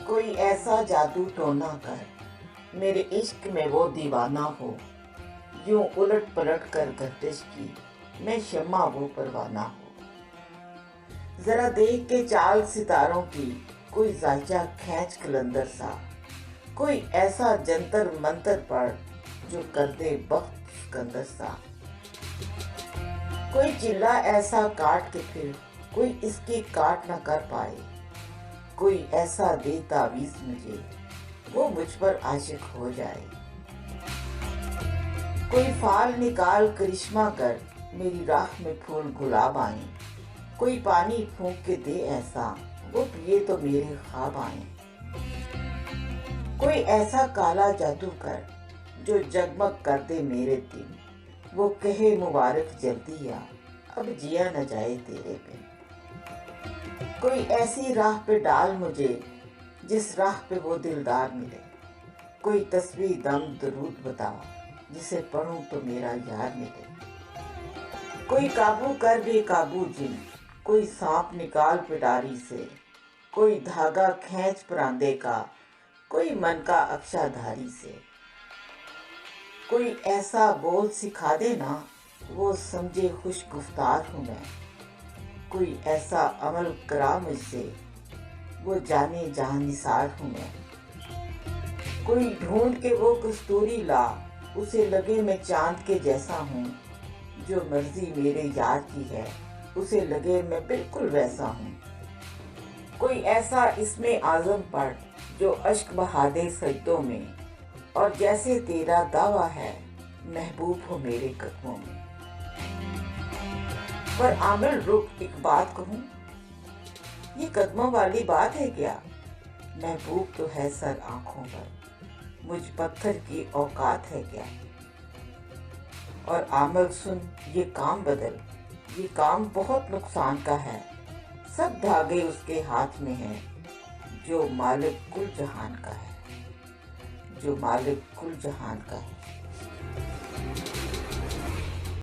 کوئی ایسا جادو ٹونا کر میرے عشق میں وہ دیوانہ ہو، یوں الٹ پلٹ کر گردش کی میں شمع وہ پروانہ ہو۔ ذرا دیکھ کے چال ستاروں کی کوئی زائچہ کھینچ کلندر سا، کوئی ایسا جنتر منتر پڑھ جو کر دے بخت سکندر سا۔ کوئی چلا ایسا کاٹ کے پھر کوئی اس کی کاٹ نہ کر پائے، کوئی ایسا دے تعویذ مجھے وہ مجھ پر عاشق ہو جائے۔ کوئی فال نکال کرشمہ کر میری راہ میں پھول گلاب آئیں، کوئی پانی پھونک کے دے ایسا وہ پیے تو میرے خواب آئیں۔ کوئی ایسا کالا جادو کر جو جگمگ کر دے میرے دن، وہ کہے مبارک جلدی آ اب جیا نہ جائے تیرے بن۔ کوئی ایسی راہ پہ ڈال مجھے جس راہ پہ وہ دلدار ملے، کوئی تسبیح دم درود بتا جسے پڑھوں تو میرا یار ملے۔ کوئی قابو کر بے قابو جن، کوئی سانپ نکال پٹاری سے، کوئی دھاگا کھینچ پراندے کا، کوئی من کا اکشا دھاری سے۔ کوئی ایسا بول سکھا دے نا وہ سمجھے خوش گفتار ہوں میں، کوئی ایسا عمل کرا مجھ سے وہ جانے جہاں نثار ہوں میں۔ کوئی ڈھونڈ کے وہ کستوری لا اسے لگے میں چاند کے جیسا ہوں، جو مرضی میرے یار کی ہے اسے لگے میں بالکل ویسا ہوں۔ کوئی ایسا اسم اعظم پڑھ جو اشک بہا دے سجدوں میں، اور جیسے تیرا دعویٰ ہے محبوب ہو میرے قدموں میں۔ پر عامل رک ایک بات کہوں، یہ قدموں والی بات ہے کیا؟ محبوب تو ہے سر آنکھوں پر، مجھ پتھر کی اوقات ہے کیا؟ اور عامل سن یہ کام بدل، یہ کام بہت نقصان کا ہے، سب دھاگے اس کے ہاتھ میں ہیں جو مالک کل جہان کا ہے، جو مالک کل جہان کا ہے۔